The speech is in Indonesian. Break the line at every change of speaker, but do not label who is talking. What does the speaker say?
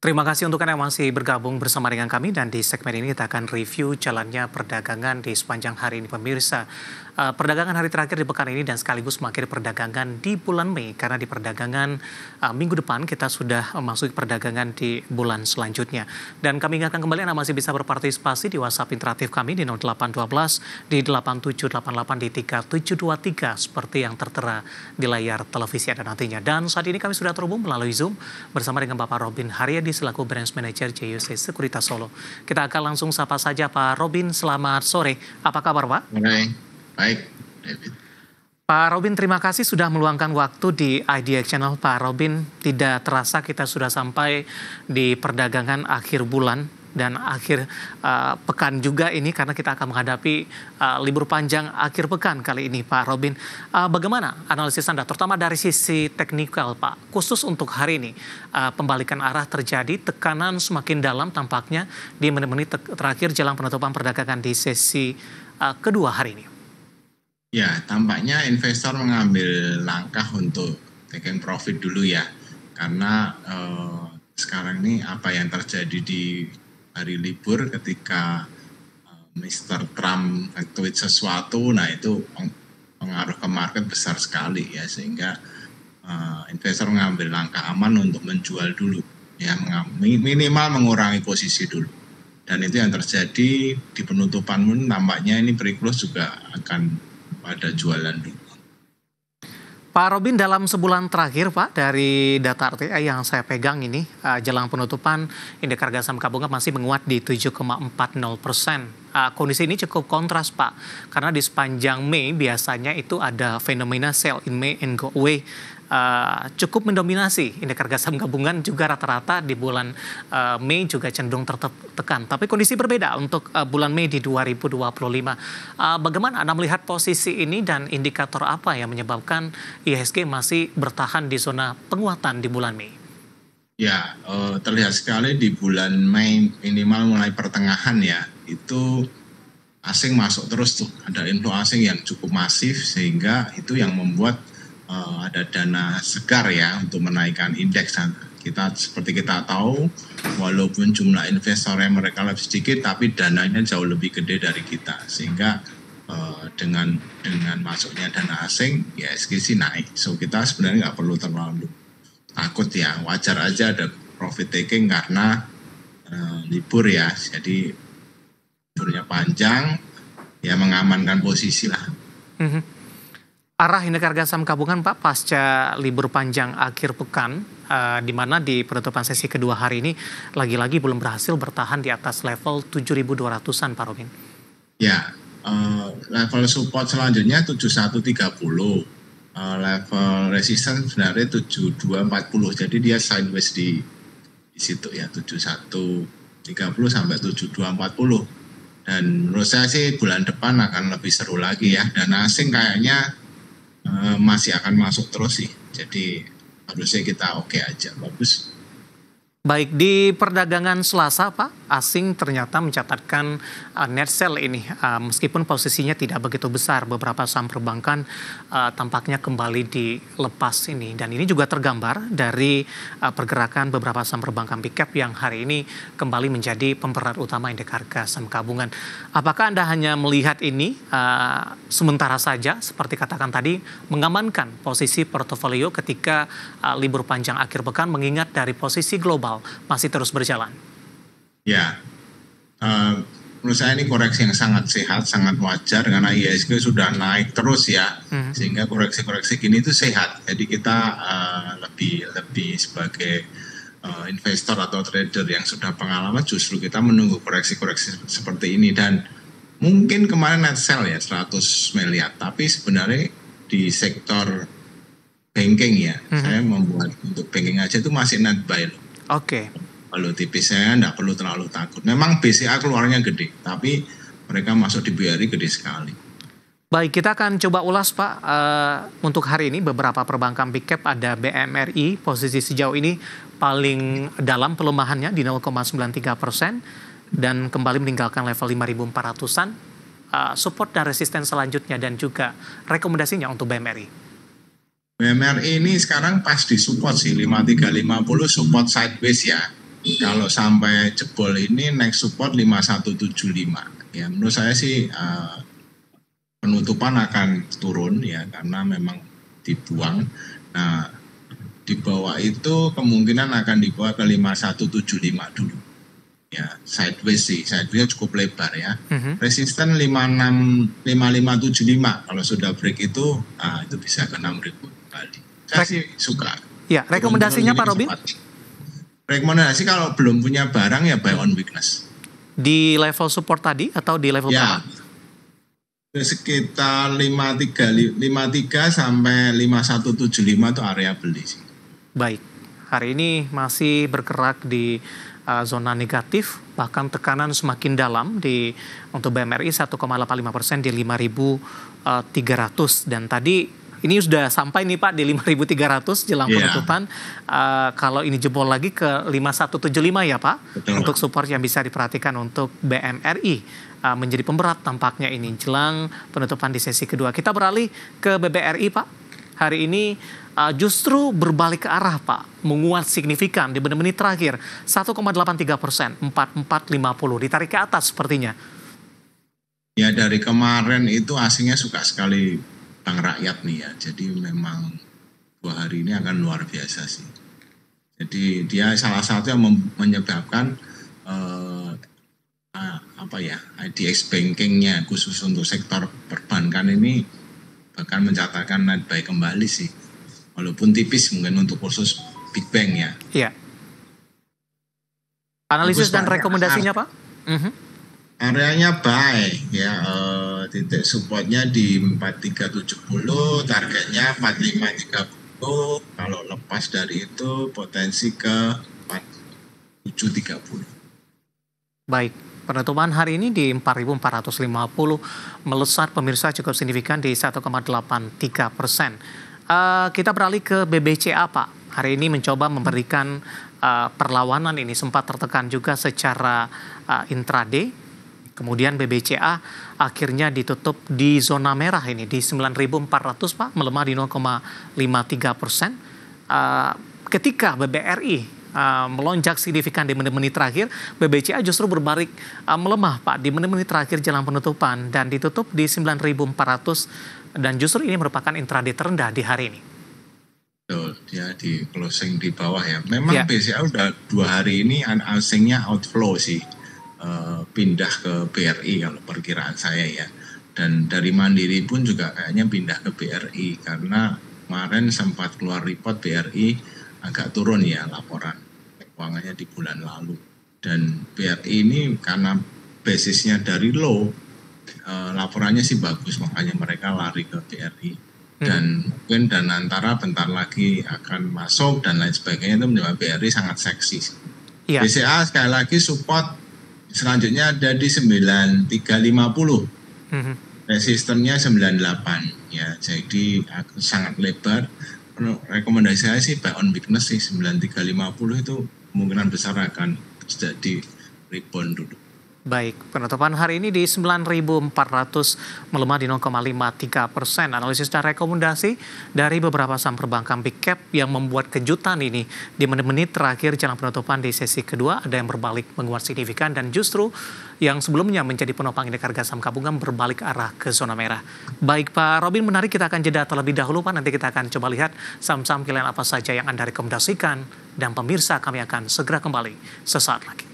Terima kasih untuk Anda yang masih bergabung bersama dengan kami dan di segmen ini kita akan review jalannya perdagangan di sepanjang hari ini pemirsa. Perdagangan hari terakhir di pekan ini dan sekaligus mengakhiri perdagangan di bulan Mei karena di perdagangan minggu depan kita sudah memasuki perdagangan di bulan selanjutnya. Dan kami ingatkan kembali Anda masih bisa berpartisipasi di WhatsApp interaktif kami di 0812 di 8788 di 3723 seperti yang tertera di layar televisi Anda nantinya. Dan saat ini kami sudah terhubung melalui Zoom bersama dengan Bapak Robin Haryadi selaku Branch Manager JUC Sekuritas Solo. Kita akan langsung sapa saja Pak Robin, selamat sore. Apa kabar Pak?
Baik, David.
Pak Robin, terima kasih sudah meluangkan waktu di IDX Channel. Pak Robin, tidak terasa kita sudah sampai di perdagangan akhir bulan dan akhir pekan juga ini karena kita akan menghadapi libur panjang akhir pekan kali ini, Pak Robin. Bagaimana analisis Anda, terutama dari sisi teknikal, Pak? Khusus untuk hari ini, pembalikan arah terjadi, tekanan semakin dalam tampaknya di menit-menit terakhir jelang penutupan perdagangan di sesi kedua hari ini.
Ya, tampaknya investor mengambil langkah untuk taking profit dulu ya. Karena sekarang ini apa yang terjadi di hari libur ketika Mr. Trump tweet sesuatu, nah itu pengaruh ke market besar sekali ya. Sehingga investor mengambil langkah aman untuk menjual dulu. Ya, minimal mengurangi posisi dulu. Dan itu yang terjadi di penutupan pun tampaknya ini pre-close juga akan pada jualan dulu.
Pak Robin, dalam sebulan terakhir Pak, dari data RTI yang saya pegang ini, jelang penutupan indeks harga saham gabungan masih menguat di 7,40%. Kondisi ini cukup kontras Pak, karena di sepanjang Mei biasanya itu ada fenomena sell in May and go away. Cukup mendominasi indeks harga saham gabungan juga rata-rata di bulan Mei juga cenderung tertekan. Tapi kondisi berbeda untuk bulan Mei di 2025. Bagaimana Anda melihat posisi ini dan indikator apa yang menyebabkan IHSG masih bertahan di zona penguatan di bulan Mei?
Ya, terlihat sekali di bulan Mei minimal mulai pertengahan ya, itu asing masuk terus tuh. Ada inflow asing yang cukup masif sehingga itu yang membuat ada dana segar ya untuk menaikkan indeks. Seperti kita tahu, walaupun jumlah investornya mereka lebih sedikit, tapi dananya jauh lebih gede dari kita. Sehingga dengan masuknya dana asing, ya SGC naik. So kita sebenarnya nggak perlu terlalu takut ya. Wajar aja ada profit taking karena libur ya. Jadi liburnya panjang, ya mengamankan posisi lah.
Arah indeks harga saham gabungan Pak pasca libur panjang akhir pekan, di mana di penutupan sesi kedua hari ini lagi-lagi belum berhasil bertahan di atas level 7.200-an Pak Robin.
Ya, level support selanjutnya 7130, level resistance sebenarnya 7240, jadi dia sideways di situ ya, 7130 sampai 7240. Dan menurut saya sih bulan depan akan lebih seru lagi ya, dan asing kayaknya masih akan masuk terus sih. Jadi harusnya kita oke aja, bagus.
Baik, di perdagangan Selasa Pak, asing ternyata mencatatkan net sell ini. Meskipun posisinya tidak begitu besar, beberapa saham perbankan tampaknya kembali dilepas ini. Dan ini juga tergambar dari pergerakan beberapa saham perbankan big cap yang hari ini kembali menjadi pemberat utama indeks harga saham gabungan. Apakah Anda hanya melihat ini sementara saja, seperti katakan tadi, mengamankan posisi portofolio ketika libur panjang akhir pekan, mengingat dari posisi global masih terus berjalan?
Ya, menurut saya ini koreksi yang sangat sehat, sangat wajar karena IHSG sudah naik terus ya, sehingga koreksi-koreksi gini itu sehat. Jadi kita lebih sebagai investor atau trader yang sudah pengalaman, justru kita menunggu koreksi-koreksi seperti ini. Dan mungkin kemarin net sell ya 100 miliar, tapi sebenarnya di sektor banking ya, saya membuat untuk banking aja itu masih net buy loh.
Oke.
Kalau tipis saya nggak perlu terlalu takut. Memang BCA keluarnya gede, tapi mereka masuk di BRI gede sekali.
Baik, kita akan coba ulas Pak. Untuk hari ini beberapa perbankan big cap ada BMRI, posisi sejauh ini paling dalam pelemahannya di 0,93% dan kembali meninggalkan level 5.400-an. Support dan resisten selanjutnya dan juga rekomendasinya untuk BMRI.
BMRI ini sekarang pas di support sih, 5350 support sideways ya. kalau sampai jebol ini next support 5175. Ya menurut saya sih penutupan akan turun ya karena memang dibuang. Nah, di bawah itu kemungkinan akan dibawa ke 5175 dulu. Ya, sideways sih, sideways cukup lebar ya. Resisten 5575 kalau sudah break itu bisa ke 6.000 kembali. Saya sih suka.
Ya, rekomendasinya Pak Robin?
Rekomendasi kalau belum punya barang ya buy on weakness.
Di level support tadi atau di level
ya, berapa? Sekitar 53 sampai 5175 itu area beli sih.
Baik, hari ini masih bergerak di zona negatif, bahkan tekanan semakin dalam untuk BMRI 1,85% di 5.300 dan tadi ini sudah sampai nih Pak di 5.300 jelang penutupan. Kalau ini jebol lagi ke 5175 ya Pak. Betul. Untuk support yang bisa diperhatikan untuk BMRI menjadi pemberat tampaknya ini jelang penutupan di sesi kedua. Kita beralih ke BBRI Pak. Hari ini justru berbalik ke arah Pak, menguat signifikan di menit-menit terakhir 1,83%, 4450 ditarik ke atas sepertinya.
Ya dari kemarin itu asingnya suka sekali Bank Rakyat nih ya, jadi memang 2 hari ini akan luar biasa sih. Jadi dia salah satu yang menyebabkan IDX bankingnya khusus untuk sektor perbankan ini bahkan mencatatkan net buy kembali sih, walaupun tipis mungkin untuk khusus big bank ya.
Iya. Analisis dan rekomendasinya Pak?
Areanya buy ya, titik supportnya di 4370, targetnya 4530. Kalau lepas dari itu potensi ke 4730.
Baik. Penutupan hari ini di 4.450 melesat pemirsa cukup signifikan di 1,83%. Kita beralih ke BBCA Pak. Hari ini mencoba memberikan perlawanan ini sempat tertekan juga secara intraday. Kemudian BBCA akhirnya ditutup di zona merah ini di 9.400 Pak, melemah di 0,53%. Ketika BBRI melonjak signifikan di menit-menit terakhir, BBCA justru berbalik melemah Pak di menit-menit terakhir jelang penutupan dan ditutup di 9.400 dan justru ini merupakan intraday terendah di hari ini.
Betul, dia di closing di bawah ya. Memang BCA udah 2 hari ini asingnya outflow sih, pindah ke BRI kalau perkiraan saya ya. Dan dari Mandiri pun juga kayaknya pindah ke BRI karena kemarin sempat keluar report BRI agak turun ya laporan keuangannya di bulan lalu. Dan BRI ini karena basisnya dari low, laporannya sih bagus, makanya mereka lari ke BRI. Dan mungkin Danantara bentar lagi akan masuk dan lain sebagainya, itu menyebabkan BRI sangat seksi. Ya. BCA sekali lagi support selanjutnya ada di 9350. Resistennya 98 ya, jadi sangat lebar. Rekomendasi saya sih buy on weakness sih, 9350 itu kemungkinan besar akan jadi rebound dulu.
Baik, penutupan hari ini di 9.400 melemah di 0,53%. Analisis dan rekomendasi dari beberapa saham perbankan big cap yang membuat kejutan ini di menit-menit terakhir jelang penutupan di sesi kedua, ada yang berbalik menguat signifikan dan justru yang sebelumnya menjadi penopang indeks harga saham gabungan berbalik arah ke zona merah. Baik Pak Robin, menarik, kita akan jeda terlebih dahulu Pak. Nanti kita akan coba lihat saham-saham pilihan apa saja yang Anda rekomendasikan dan pemirsa kami akan segera kembali sesaat lagi.